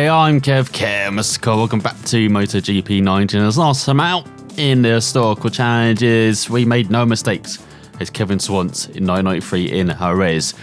Hey, I'm Kev, welcome back to MotoGP 19. As last time out in the historical challenges, we made no mistakes. It's Kevin Swans in 1993 in Jerez.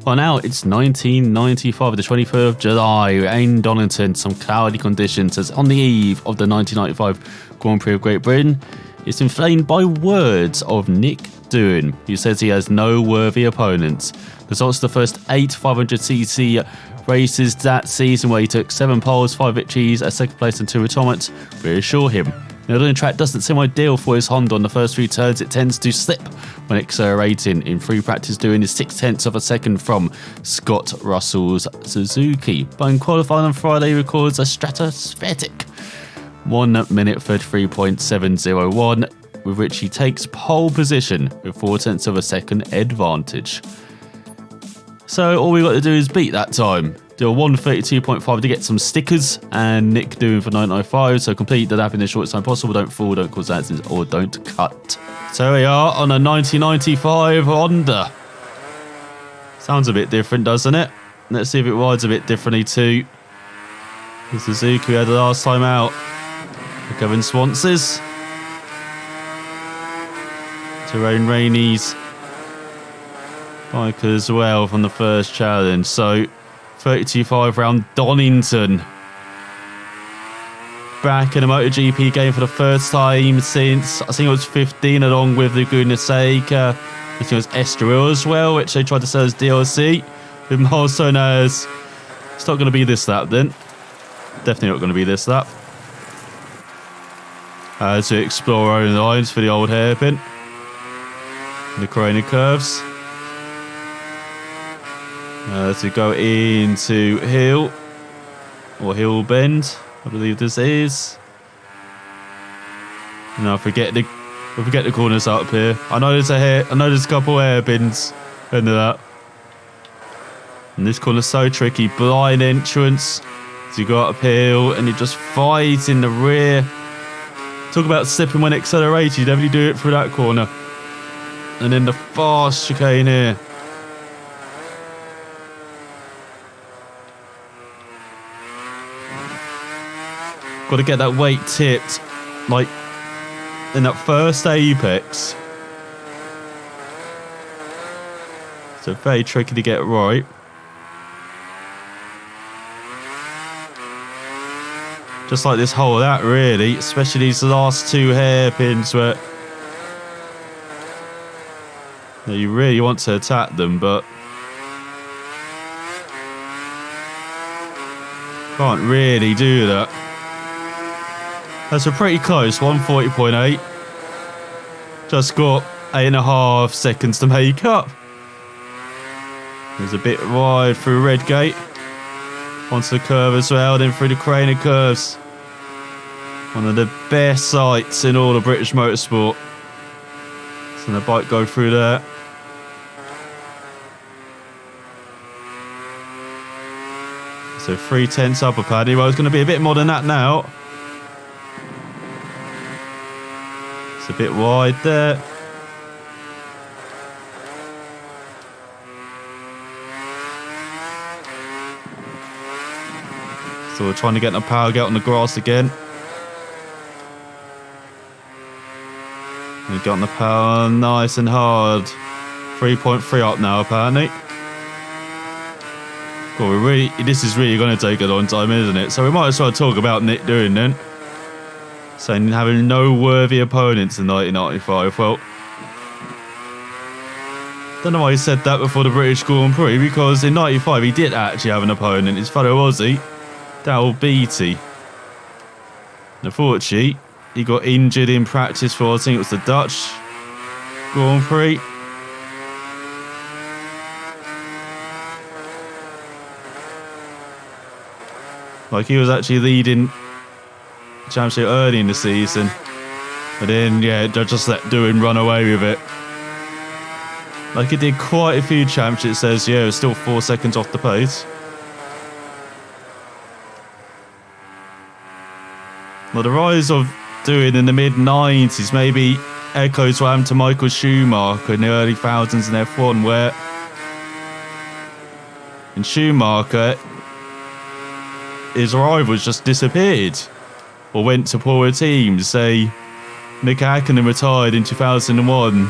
Well, now it's 1995, the 23rd of July in Donington. Some cloudy conditions as on the eve of the 1995 Grand Prix of Great Britain. It's inflamed by words of Mick Doohan, who says he has no worthy opponents. The results of the first 8 500cc races that season, where he took 7 poles, 5 victories, a second place and 2 retirements, reassure him. The track doesn't seem ideal for his Honda on the first few turns. It tends to slip when accelerating. In free practice, doing is 0.6 of a second from Scott Russell's Suzuki. But in qualifying on Friday, he records a stratospheric 1 minute 33.701, with which he takes pole position with 0.4 of a second advantage. So all we got to do is beat that time. Do a 1:32.5 to get some stickers, and Mick Doohan for 9.95. So complete the lap in the shortest time possible. Don't fall, don't cause accidents, or don't cut. So we are on a 1995 Honda. Sounds a bit different, doesn't it? Let's see if it rides a bit differently too. The Suzuki we had the last time out. The Kevin Swanses. Terrain Rainey's bike as well from the first challenge. So 32.5 round Donington. Back in a MotoGP game for the first time since, I think it was 15, along with Laguna Seca. I think it was Estoril as well, which they tried to sell as DLC. With milestone as, it's not going to be this lap then. Definitely not going to be this lap. As we explore our own lines for the old hairpin. The corona curves. As we go into hill, or hill bend, I believe this is. And I forget the corners up here. I know there's a couple hairpins into that. And this corner's so tricky. Blind entrance. So you go uphill and you just fight in the rear. Talk about slipping when accelerated. You definitely do it through that corner. And then the fast chicane here. Got to get that weight tipped, like in that first apex. So very tricky to get right. Just like this whole that really, especially these last 2 hairpins where you really want to attack them, but can't really do that. That's a pretty close, 140.8. Just got 8.5 seconds to make up. There's a bit wide through Redgate. Onto the curve as well, then through the Craner curves. One of the best sights in all of British motorsport. So the bike go through there. So 3/10 upper paddy. Well, it's going to be a bit more than that now. It's a bit wide there. So we're trying to get the power get on the grass again. We got on the power nice and hard. 3.3 up now apparently. Well, this is really going to take a long time, isn't it? So we might as well talk about Mick Doohan then. Saying having no worthy opponents in 1995. Well, don't know why he said that before the British Grand Prix, because in 95 he did actually have an opponent, his fellow Aussie, Dal Beatty. Unfortunately, he got injured in practice for, I think it was the Dutch Grand Prix. Like, he was actually leading championship early in the season, but then yeah, they just let Doohan run away with it. Like, he did quite a few championships. Says yeah, it was still 4 seconds off the pace. Well, the rise of Doohan in the mid-90s maybe echoes what happened to Michael Schumacher in the early thousands in F1, where in Schumacher his rivals just disappeared or went to poorer teams. Say, Mick Doohan retired in 2001.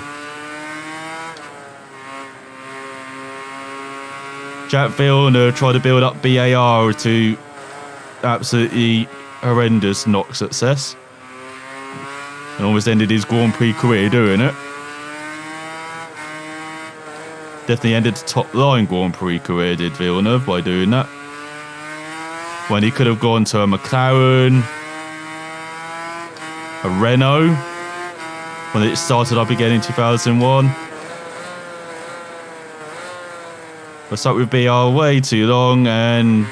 Jack Villeneuve tried to build up BAR to absolutely horrendous knock success and almost ended his Grand Prix career doing it. Definitely ended the top line Grand Prix career, did Villeneuve, by doing that. When he could have gone to a McLaren, a Renault, when it started up again in 2001. But stuck with BR way too long, and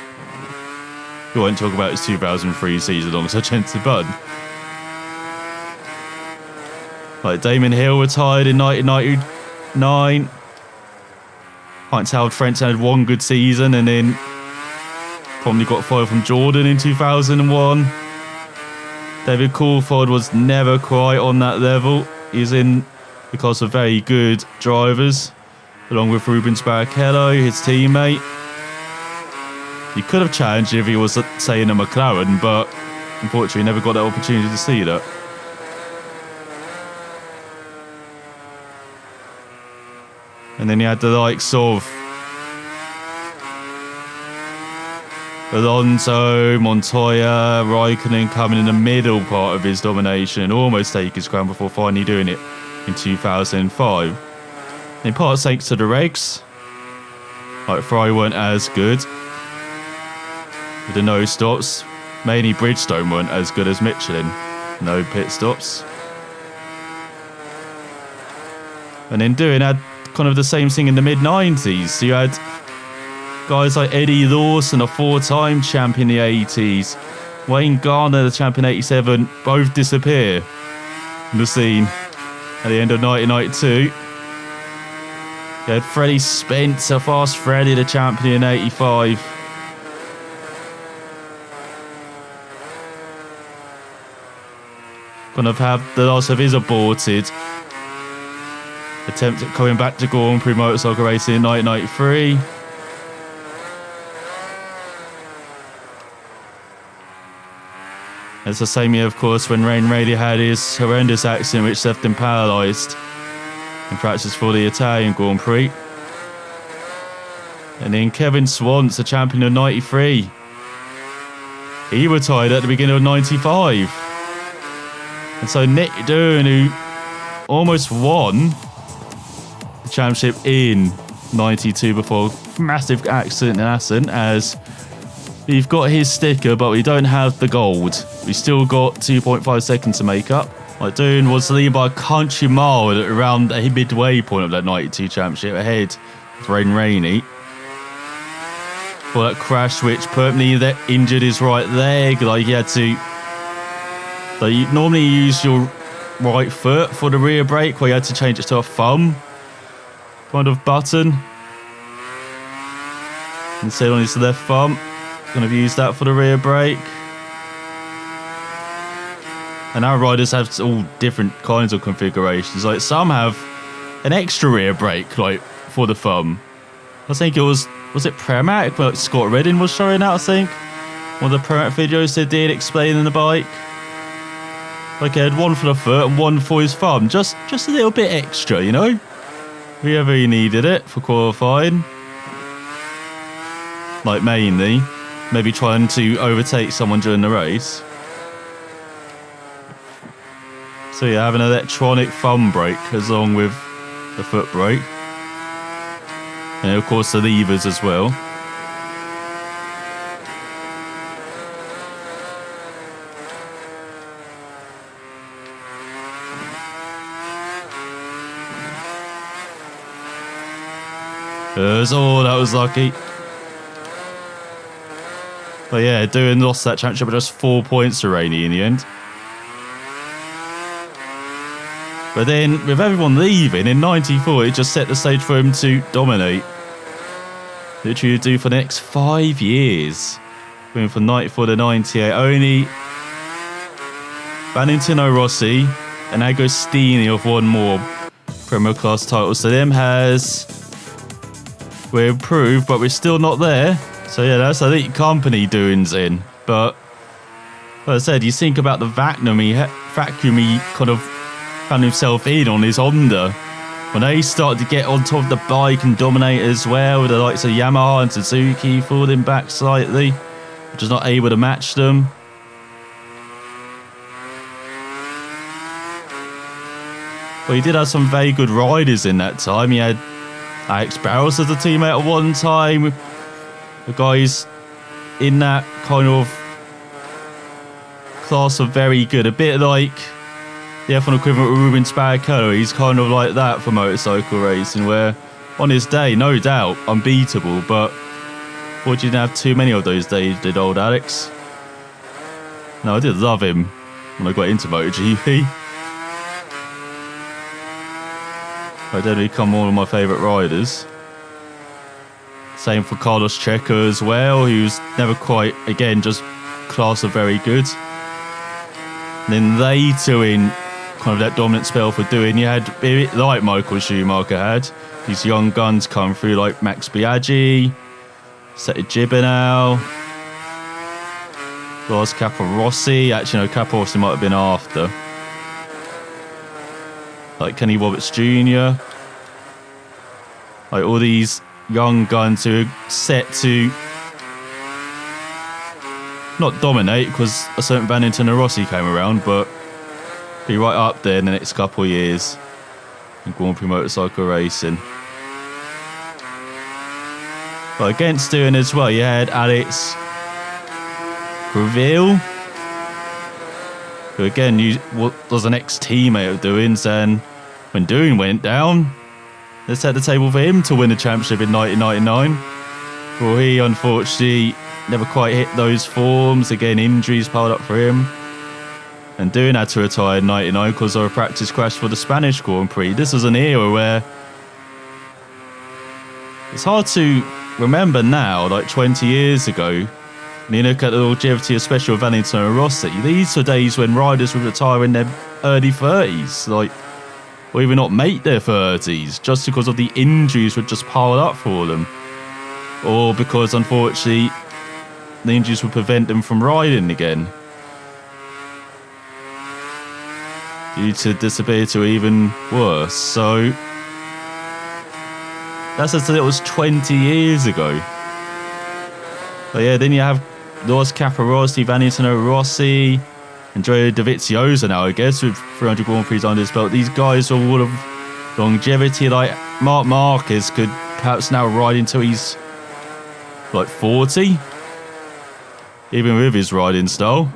we won't talk about his 2003 season alongside Jenson Button. Like Damon Hill retired in 1999. Heinz Howard French had one good season and then probably got fired from Jordan in 2001. David Coulthard was never quite on that level. He's in because of very good drivers, along with Rubens Barrichello, his teammate. He could have challenged if he was, say, in a McLaren, but unfortunately never got that opportunity to see that. And then you had the likes of Alonso, Montoya, Raikkonen coming in the middle part of his domination and almost take his crown before finally doing it in 2005. In part thanks to the regs, like Ferrari weren't as good with the no stops. Mainly Bridgestone weren't as good as Michelin, no pit stops. And in doing that, kind of the same thing in the mid-90s. So you had guys like Eddie Lawson, a 4-time champion in the 80s, Wayne Garner, the champion 87, both disappear from the scene at the end of 1992. You had Freddie Spencer, Fast Freddie, the champion in 85. Kind of have the last of his aborted attempt at coming back to Grand Prix motorcycle racing in 1993. It's the same year, of course, when Rain Rayleigh had his horrendous accident which left him paralysed in practice for the Italian Grand Prix. And then Kevin Swans, the champion of 93. He retired at the beginning of 95. And so Mick Doohan, who almost won the championship in 92 before a massive accident in Assen, as we've got his sticker but we don't have the gold. We still got 2.5 seconds to make up. Like Doohan was leading by a country mile at around the midway point of that 92 championship, ahead of Rain Rainey. For that crash which permanently injured his right leg. Like he had to, like you normally use your right foot for the rear brake, where you had to change it to a thumb kind of button. Instead on his left thumb, kind of use that for the rear brake. And our riders have all different kinds of configurations. Like some have an extra rear brake, like for the thumb. I think it was it Pramac? Well, Scott Redding was showing that, I think. One of the Pramac videos they did explaining the bike. Like he had one for the foot and one for his thumb. Just a little bit extra, you know? Wherever he needed it for qualifying. Like mainly. Maybe trying to overtake someone during the race. So you have an electronic thumb brake as long with the foot brake. And of course the levers as well. Oh, that was lucky. But yeah, Doohan lost that championship by just 4 points to Rainey in the end. But then, with everyone leaving, in 94, it just set the stage for him to dominate. Literally do for the next 5 years. Going from 94 to 98. Only Valentino Rossi and Agostini have won more Premier Class titles. So them has... We're improved, but we're still not there. So yeah, that's elite company Doohan's in. But like I said, you think about the vacuum he kind of found himself in on his Honda. When they started to get on top of the bike and dominate as well, with the likes of Yamaha and Suzuki falling back slightly, just not able to match them. But he did have some very good riders in that time. He had Alex Barros as a teammate at one time. The guys in that kind of class are very good. A bit like the F1 equivalent of Rubens Barrichello. He's kind of like that for motorcycle racing, where on his day, no doubt, unbeatable, but thought you didn't have too many of those days, did old Alex? No, I did love him when I got into MotoGP. I definitely become one of my favourite riders. Same for Carlos Checo as well, who's never quite, again, just class of very good. And then they two in kind of that dominant spell for doing, you had a bit like Michael Schumacher had, these young guns come through like Max Biaggi, Seta Gibernau, Lars Capirossi. Actually, no, Capirossi might have been after. Like Kenny Roberts Jr. Like all these young guns who are set to not dominate, because a certain Donington and Rossi came around, but be right up there in the next couple of years in Grand Prix motorcycle racing. But against doing as well, you had Alex Creville, who again was an ex-teammate of Doohan's, and when Doohan went down, they set the table for him to win the championship in 1999. Well, he unfortunately never quite hit those forms. Again, injuries piled up for him. And Doohan had to retire in 99 because of a practice crash for the Spanish Grand Prix. This was an era where it's hard to remember now, like 20 years ago, when you look at the longevity, especially of Valentino Rossi. These were days when riders would retire in their early 30s, like, or even not make their 30s, just because of the injuries would just pile up for them. Or because, unfortunately, the injuries would prevent them from riding again, due to disability or even worse. So that's as it was 20 years ago. But yeah, then you have Lars Capirossi, Valentino Rossi, Andrea Dovizioso now, I guess, with 300 Grand Prix under his belt. These guys are all of longevity. Like Marc Marquez could perhaps now ride until he's like 40, even with his riding style.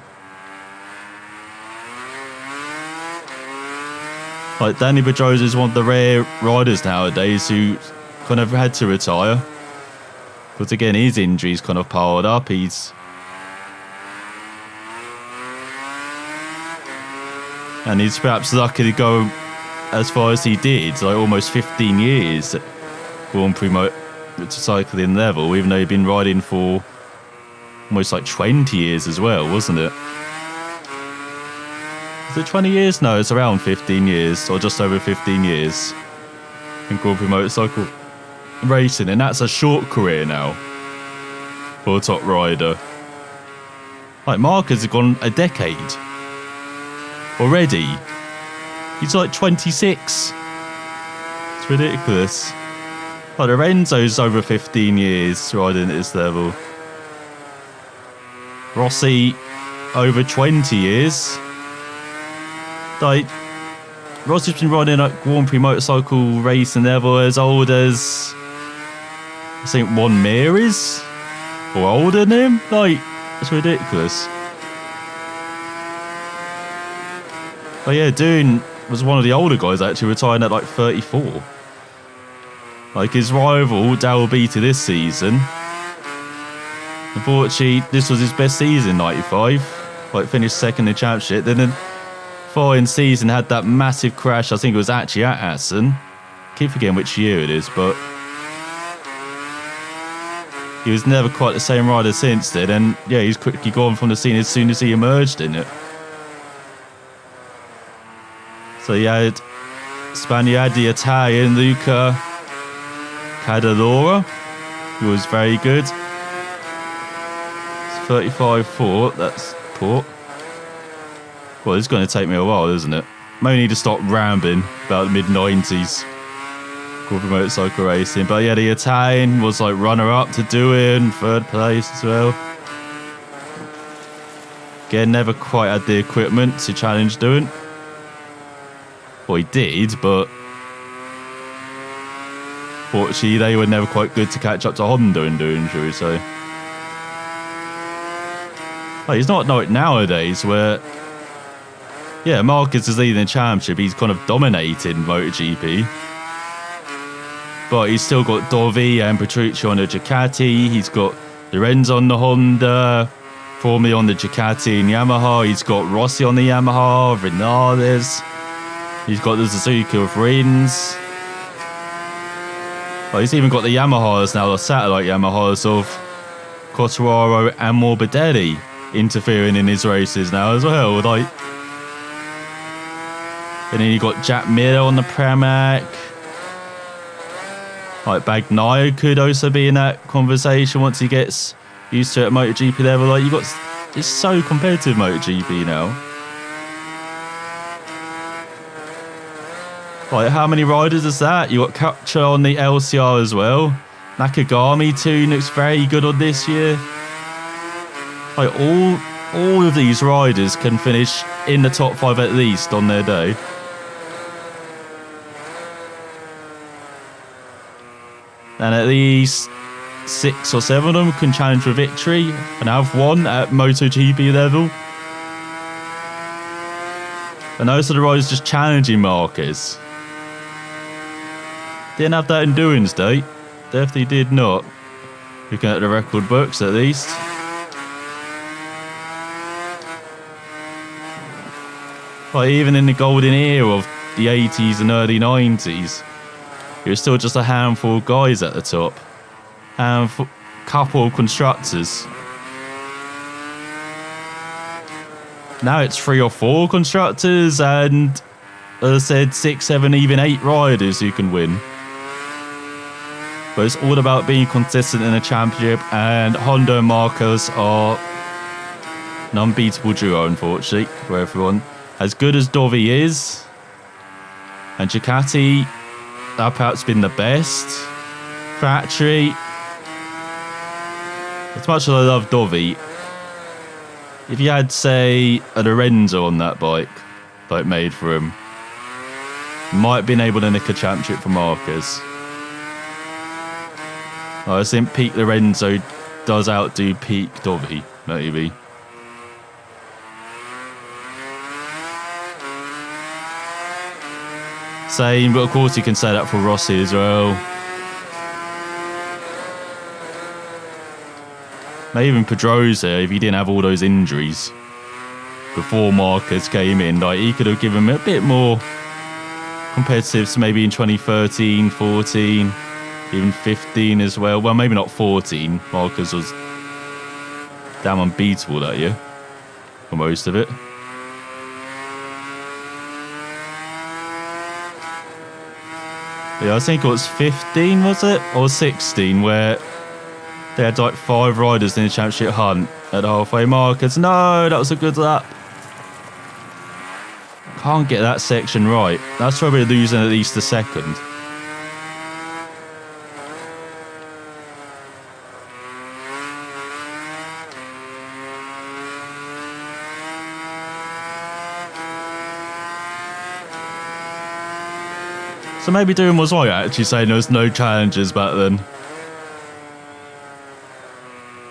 Like Danny Pedrosa is one of the rare riders nowadays who kind of had to retire, because again his injuries kind of piled up. He's perhaps lucky to go as far as he did, like almost 15 years at Grand Prix motorcycling level, even though he'd been riding for almost like 20 years as well, wasn't it? Is it 20 years? No, it's around 15 years, or just over 15 years in Grand Prix motorcycle racing, and that's a short career now for a top rider. Like Marquez has gone a decade already. He's like 26. It's ridiculous. Like Lorenzo's over 15 years riding at this level. Rossi over 20 years. Like, Rossi's been riding at Grand Prix motorcycle racing level as old as, I think, Juan Mir is, or older than him. Like, it's ridiculous. But yeah, Doohan was one of the older guys actually, retiring at like 34. Like his rival, Daryl Beatty, this season, unfortunately, this was his best season, 95. Like, finished second in the championship. Then the following season had that massive crash. I think it was actually at Assen. Keep forgetting which year it is, but he was never quite the same rider since then. And yeah, he's quickly gone from the scene as soon as he emerged in it. So you had Spaniard, the Italian, Luca Cadalora, who was very good. 35 Fort, that's Port. Well, it's going to take me a while, isn't it? May need to stop rambling about the mid-90s corporate motorcycle racing. But yeah, the Italian was like runner-up to Doohan, third place as well. Again, never quite had the equipment to challenge Doohan. Well, he did, but fortunately, they were never quite good to catch up to Honda and Doohan, shall we say. Like, he's not like nowadays where, yeah, Marquez is leading the championship. He's kind of dominating MotoGP. But he's still got Dovi and Petrucci on the Ducati. He's got Lorenzo on the Honda, formerly on the Ducati and Yamaha. He's got Rossi on the Yamaha, Vinales. He's got the Suzuki with Rins. Well, he's even got the Yamahas now, the satellite Yamahas of Quartararo and Morbidelli interfering in his races now as well. Like, and then you got Jack Miller on the Pramac. Like, Bagnaia could also be in that conversation once he gets used to it at MotoGP level. Like, you got, it's so competitive MotoGP now. Like, how many riders is that? You got Capture on the LCR as well. Nakagami too looks very good on this year. Like, all of these riders can finish in the top 5 at least on their day. And at least 6 or 7 of them can challenge for victory and have won at MotoGP level. And those are the riders just challenging Marquez. Didn't have that in Doohan's day. Definitely did not. Looking at the record books at least. Like, even in the golden era of the 80s and early 90s, it was still just a handful of guys at the top. And a couple of constructors. Now it's 3 or 4 constructors and, as I said, 6, 7, even 8 riders who can win. But it's all about being consistent in the championship, and Honda and Marcos are an unbeatable duo, unfortunately, for everyone. As good as Dovi is, and Ducati have perhaps been the best. Factory, as much as I love Dovi, if you had, say, a Lorenzo on that bike, like made for him, might have been able to nick a championship for Marquez. I think peak Lorenzo does outdo peak Dovi, maybe. Same, but of course you can say that for Rossi as well. Maybe even Pedrosa, if he didn't have all those injuries before Marquez came in, like, he could have given him a bit more competitive, so maybe in 2013, 14, even 15 as well. Well, maybe not 14. Marquez was damn unbeatable that year for most of it. Yeah, I think it was 15, was it? Or 16, where they had like 5 riders in the championship hunt at the halfway markers. No, that was a good lap. Can't get that section right. That's probably losing at least a second. So maybe Doohan was right actually saying there was no challenges back then.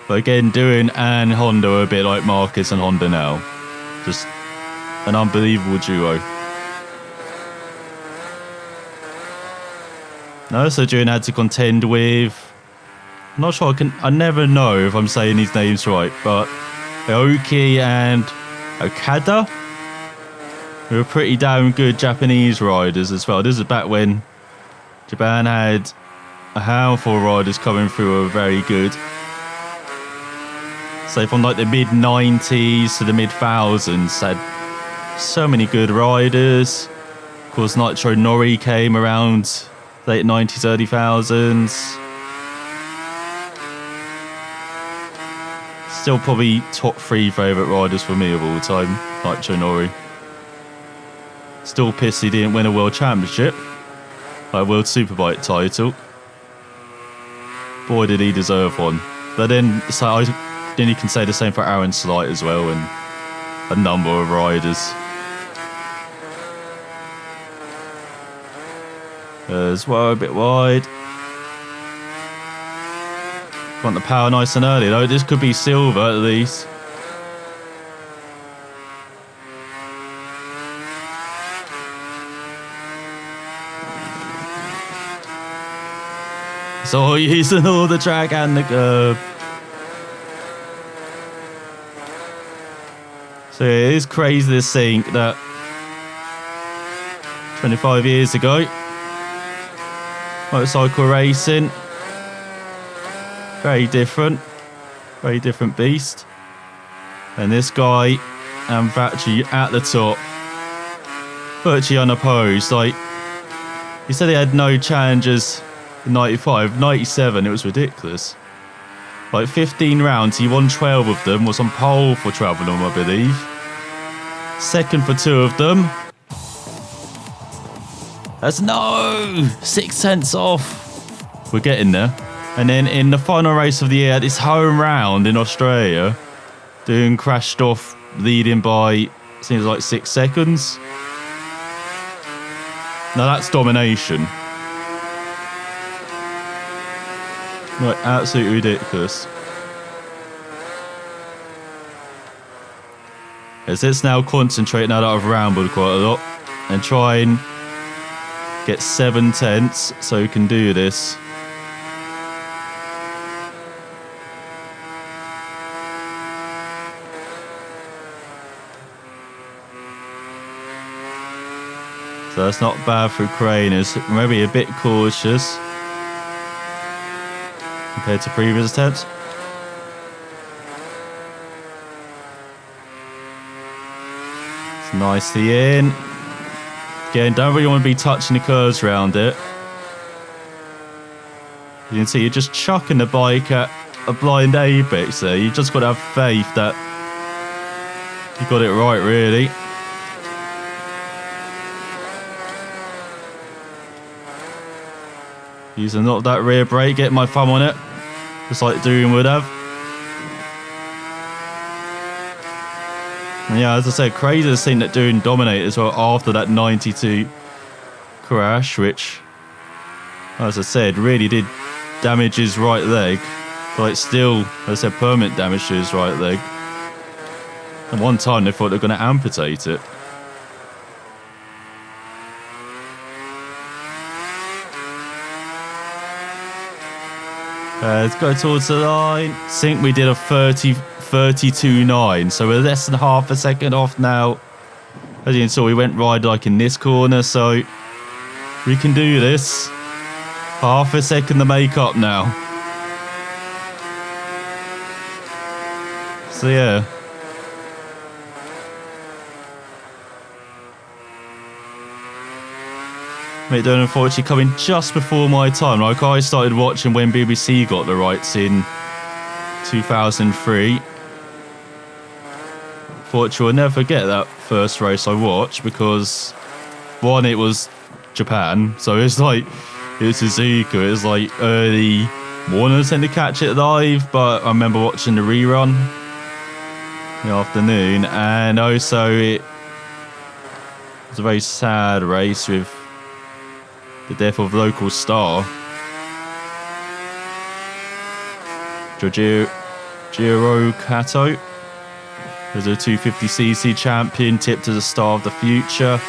But again, Doohan and Honda are a bit like Marquez and Honda now. Just an unbelievable duo. No, so Doohan had to contend with, I'm not sure, I never know if I'm saying these names right, but Aoki and Okada, who were pretty damn good Japanese riders as well. This is back when Japan had a handful of riders coming through who were very good. So from like the mid-90s to the mid-thousands, had so many good riders. Of course, Nitro Nori came around late 90s, early thousands. Still probably top 3 favourite riders for me of all time, Nitro Nori. Still pissed he didn't win a World Championship, like World Superbike title. Boy, did he deserve one. But then, then you can say the same for Aaron Slight as well, and a number of riders. As well, a bit wide. Want the power nice and early though. This could be silver at least. So using all the track and the curb. So it is crazy to think that 25 years ago, motorcycle racing, very different beast. And this guy and virtually at the top, virtually unopposed. Like, he said he had no challengers in 95, 97, it was ridiculous. Like 15 rounds, he won 12 of them, was on pole for 12 of them, I believe. Second for 2 of them. That's 6 tenths off. We're getting there. And then in the final race of the year, this home round in Australia, Doohan crashed off, leading by, seems like 6 seconds. Now that's domination. Like, absolutely ridiculous. As let's now concentrate now that I've rambled quite a lot and try and get 7 tenths so we can do this. So that's not bad for Craners. Maybe a bit cautious compared to previous attempts. It's nicely in. Again, don't really want to be touching the curves around it. You can see you're just chucking the bike at a blind apex there. You just got to have faith that you got it right, really. Using not that rear brake, getting my thumb on it, just like Doohan would have. And yeah, as I said, crazy to see that Doohan dominated as well after that 92 crash, which, as I said, really did damage his right leg. But still, as I said, permanent damage to his right leg. And one time they thought they were going to amputate it. Let's go towards the line. I think we did a 32.9, so we're less than half a second off now. As you saw, we went right like in this corner, so we can do this. Half a second to make up now. So yeah. Mick Doohan unfortunately coming just before my time. Like, I started watching when BBC got the rights in 2003. Fortunately, I'll never forget that first race I watched because, one, it was Japan, so it's like, it was Suzuka, it was like early morning, I tend to catch it live, but I remember watching the rerun in the afternoon, and also it was a very sad race with the death of local star Giorgio Kato, who's a 250cc champion, tipped as a star of the future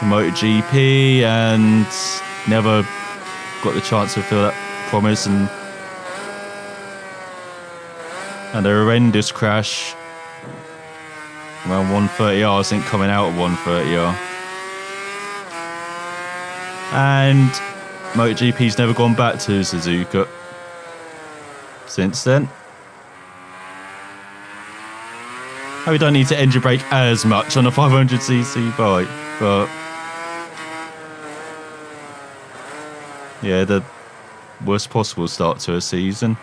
in MotoGP, and never got the chance to fulfill that promise, and a horrendous crash around 130R, I think, coming out at 130R. And MotoGP's never gone back to Suzuka since then. We don't need to engine brake as much on a 500cc bike, but yeah, the worst possible start to a season.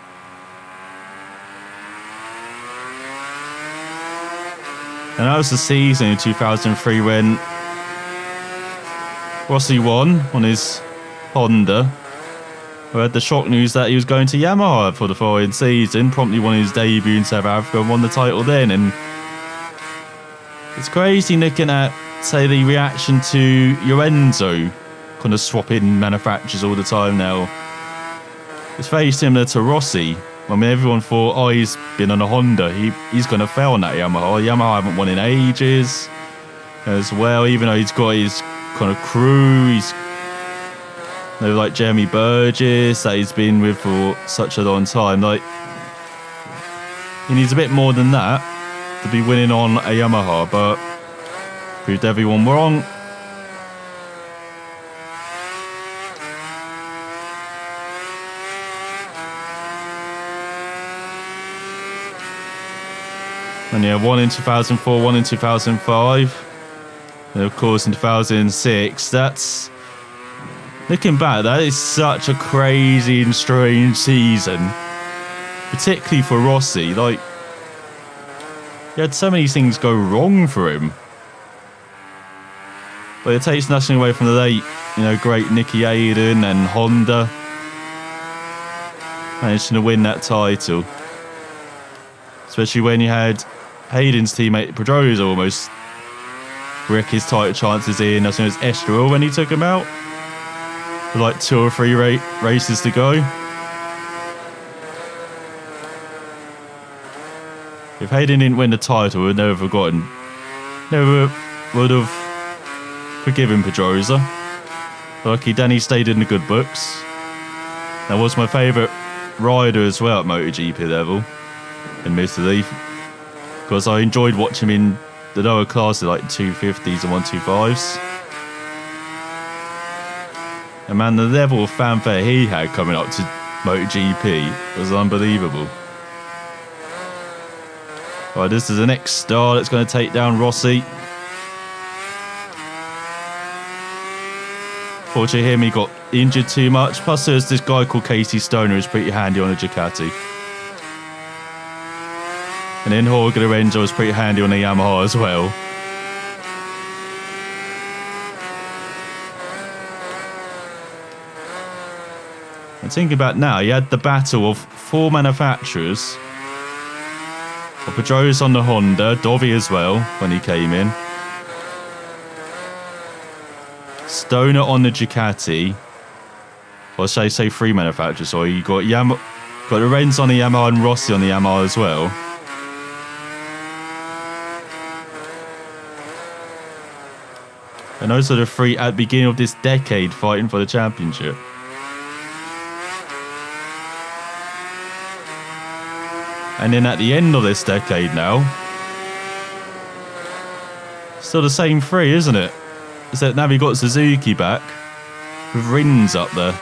And that was the season in 2003 when Rossi won on his Honda. We had the shock news that he was going to Yamaha for the following season, promptly won his debut in South Africa and won the title then. And it's crazy looking at, say, the reaction to Lorenzo kind of swapping manufacturers all the time now. It's very similar to Rossi. I mean, everyone thought, oh, he's been on a Honda. He's going to fail on that Yamaha. Yamaha haven't won in ages as well, even though he's got his kind of crew. He's like Jeremy Burgess that he's been with for such a long time. Like, he needs a bit more than that to be winning on a Yamaha, but proved everyone wrong. And yeah, one in 2004, one in 2005. And of course in 2006, that's... Looking back, that is such a crazy and strange season. Particularly for Rossi. Like, he had so many things go wrong for him. But it takes nothing away from the late, great Nicky Hayden and Honda managing to win that title. Especially when you had Hayden's teammate Pedrosa almost wreck his title chances in as soon as Estoril when he took him out. With like 2 or 3 races to go. If Hayden didn't win the title, we'd never forgotten. Never would have forgiven Pedrosa. Lucky Danny stayed in the good books. That was my favourite rider as well at MotoGP level, admittedly, because I enjoyed watching him in the lower classes like 250s and 125s. And man, the level of fanfare he had coming up to MotoGP was unbelievable. Right, this is the next star that's going to take down Rossi. Fortunately, he got injured too much. Plus, there's this guy called Casey Stoner who's pretty handy on a Ducati. And then Jorge Lorenzo was pretty handy on a Yamaha as well. And thinking about now, you had the battle of 4 manufacturers. Pedrosa on the Honda, Dovi as well when he came in. Stoner on the Ducati. Or should I say 3 manufacturers? So you got Lorenzo on the Yamaha and Rossi on the Yamaha as well. And those are the 3 at the beginning of this decade fighting for the championship. And then at the end of this decade now, still the same 3, isn't it? Except now we've got Suzuki back with Rins up there.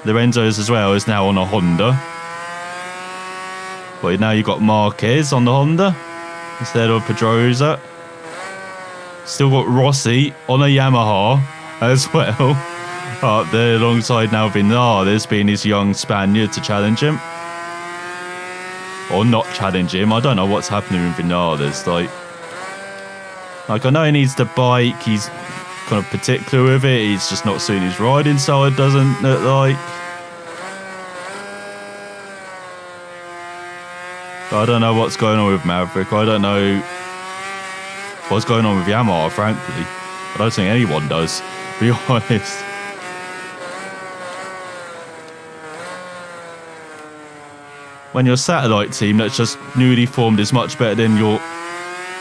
Lorenzo's as well is now on a Honda. But now you've got Marquez on the Honda instead of Pedrosa. Still got Rossi on a Yamaha as well. Up there alongside now Vinales being his young Spaniard to challenge him. Or not challenge him. I don't know what's happening with Vinales. Like I know he needs the bike. He's kind of particular with it. He's just not suiting his riding style, it doesn't look like. But I don't know what's going on with Maverick. I don't know what's going on with Yamaha, frankly. I don't think anyone does, to be honest. When your satellite team that's just newly formed is much better than your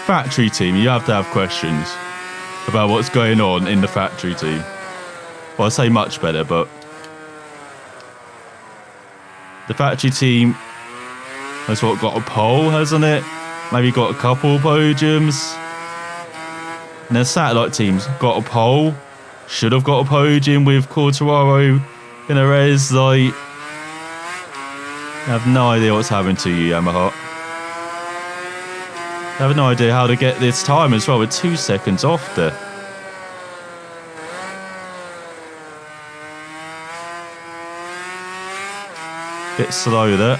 factory team, you have to have questions about what's going on in the factory team. Well, I say much better, but the factory team has got a pole, hasn't it? Maybe got a couple podiums. And the satellite team's got a pole. Should have got a podium with Quartararo in a res. I have no idea what's happened to you, Yamaha. I have no idea how to get this time as well with 2 seconds off there. Bit slow there.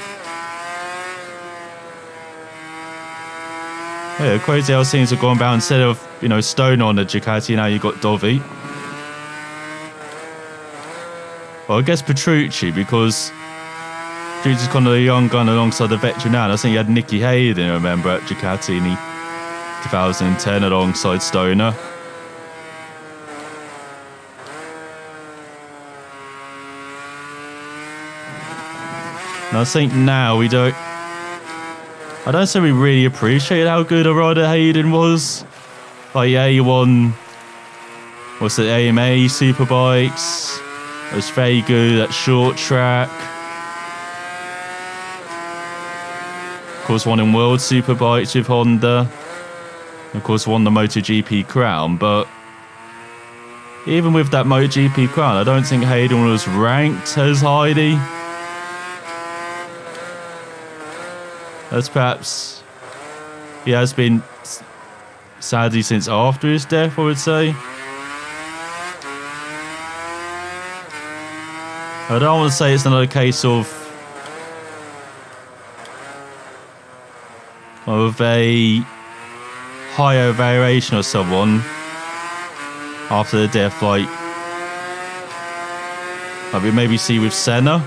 Yeah, crazy how things have gone about. Instead of, you know, Stone on the Ducati, now you've got Dovi. Well, I guess Petrucci, because Petrucci's kind of a young gun alongside the veteran now. And I think you had Nicky Hayden, I remember, at Ducati in 2010 alongside Stoner. And I think now I don't say we really appreciate how good a rider Hayden was. Like, yeah, he won, what's it, AMA Superbikes. It was very good at short track. Of course, won in World Superbikes with Honda. Of course, won the MotoGP crown. But even with that MotoGP crown, I don't think Hayden was ranked as highly. As perhaps he has been, sadly, since after his death, I would say. I don't want to say it's another case of a higher variation of someone after the death, like we maybe see with Senna,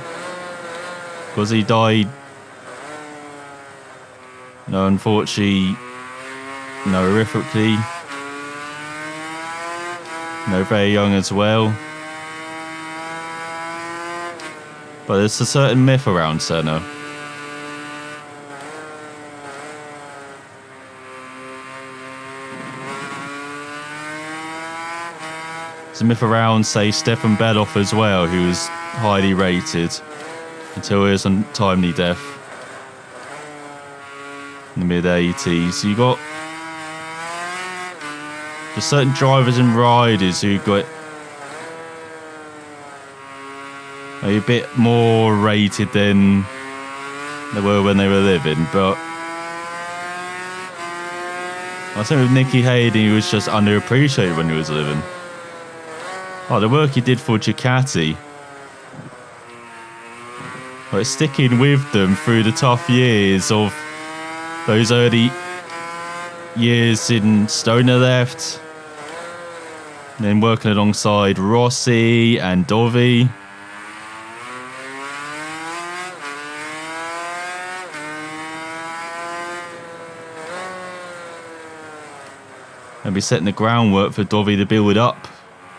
because he died, no, unfortunately, no, horrifically, no, very young as well. But there's a certain myth around Senna. There's a myth around, say, Stefan Beloff as well, who was highly rated until his untimely death in the mid-80s. You got just certain drivers and riders who got a bit more rated than they were when they were living, but I think with Nicky Hayden, he was just underappreciated when he was living. Oh, the work he did for Ducati, like sticking with them through the tough years of those early years in Stoner left, and then working alongside Rossi and Dovi. And be setting the groundwork for Dovi to build up,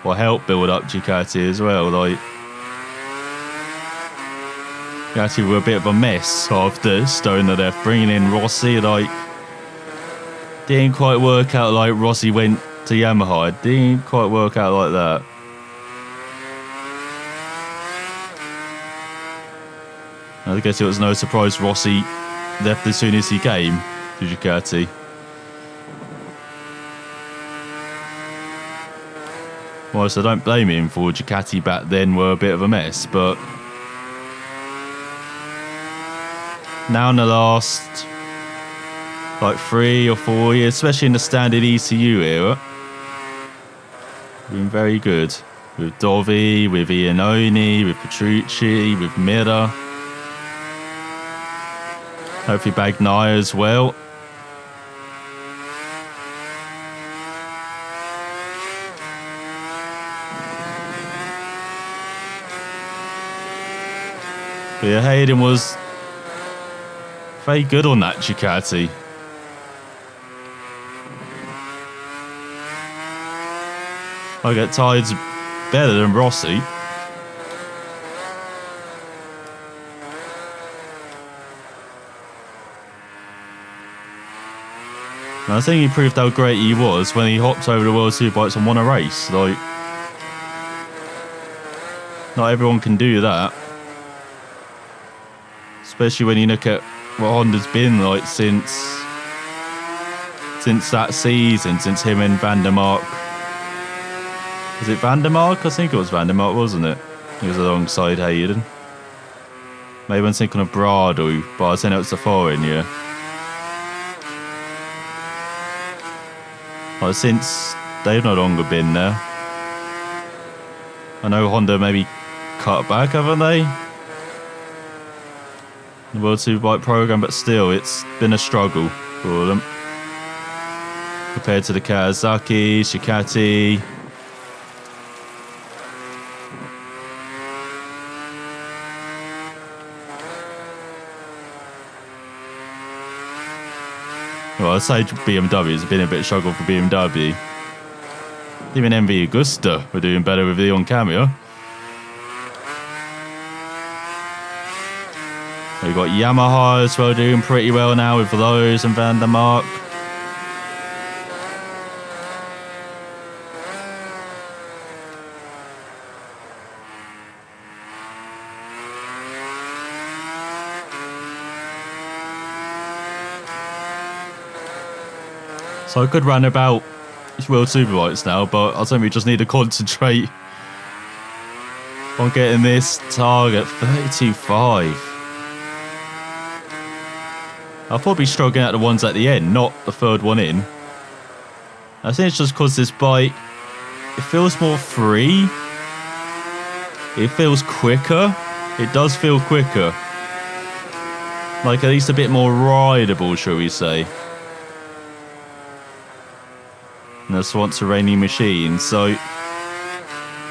or help build up Ducati as well. Like, Ducati were a bit of a mess after Stoner left. Bringing in Rossi, like, didn't quite work out. Like, Rossi went to Yamaha, it didn't quite work out like that. I guess it was no surprise Rossi left as soon as he came to Ducati. Well, so I don't blame him, for Ducati back then were a bit of a mess, but now in the last like 3 or 4 years, especially in the standard ECU era, been very good. With Dovi, with Iannone, with Petrucci, with Mira. Hopefully Bagnaia as well. But yeah, Hayden was very good on that Ducati. I get tides better than Rossi. And I think he proved how great he was when he hopped over the World Superbikes and won a race. Like, not everyone can do that. Especially when you look at what Honda's been like since that season, since him and Van der Mark. Was it Van der Mark? I think it was Van der Mark, wasn't it? He was alongside Hayden. Maybe I'm thinking of Brado, but I think it was the foreign year. Well, since they've no longer been there. I know Honda maybe cut back, haven't they? The World Superbike program, but still, it's been a struggle for them. compared to the Kawasaki, Ducati. Well, I'd say BMW has been a bit of a struggle for BMW. Even MV Agusta were doing better with the on camera. We've got Yamaha as well doing pretty well now with those and Van der Mark. So I could run about World Superbikes now, but I think we just need to concentrate on getting this target 32.5. I'll probably be struggling at the ones at the end, not the third one in. I think it's just because this bike, it feels more free. It feels quicker. It does feel quicker. Like at least a bit more rideable, shall we say. And that's once a rainy machine, so you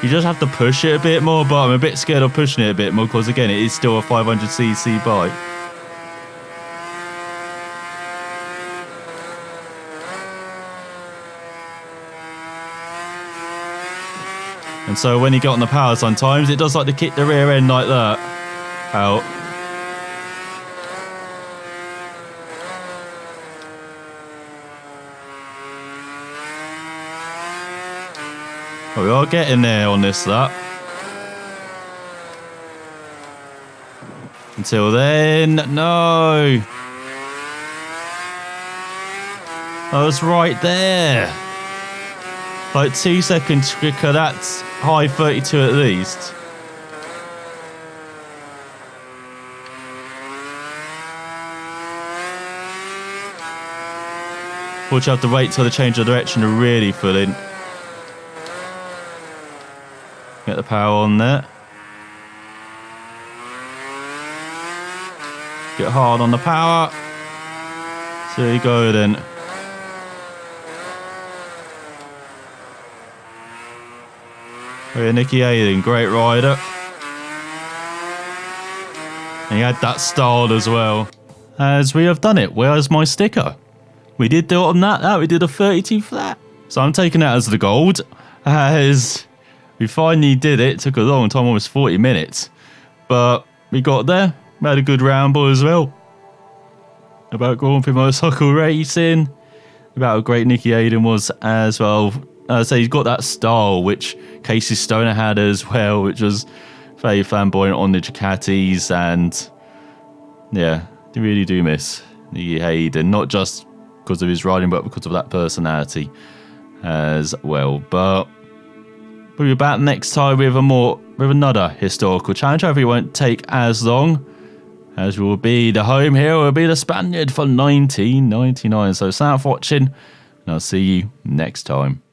just have to push it a bit more, but I'm a bit scared of pushing it a bit more because again it is still a 500cc bike. And so when you get on the power sometimes it does like to kick the rear end like that out. Well, we are getting there on this lap. Until then, no. I was right there. Like 2 seconds quicker, that's high 32 at least. Would you have to wait till the change of direction to really fill in? Get the power on there. Get hard on the power. So there you go then. Oh, Nicky Hayden, great rider. And he had that style as well. As we have done it, where's my sticker? We did do it on that, we did a 32 flat. So I'm taking that as the gold, as we finally did it. It took a long time, almost 40 minutes. But we got there. We had a good ramble as well. About Grand Prix motorcycle racing. About how great Nicky Hayden was as well. So he's got that style, which Casey Stoner had as well, which was very flamboyant on the Ducatis. And yeah, I really do miss Nicky Hayden. Not just because of his riding, but because of that personality as well. But we'll be back next time with another historical challenge. Hopefully it won't take as long, as will be the home here will be the Spaniard for 1999. So thanks for watching, and I'll see you next time.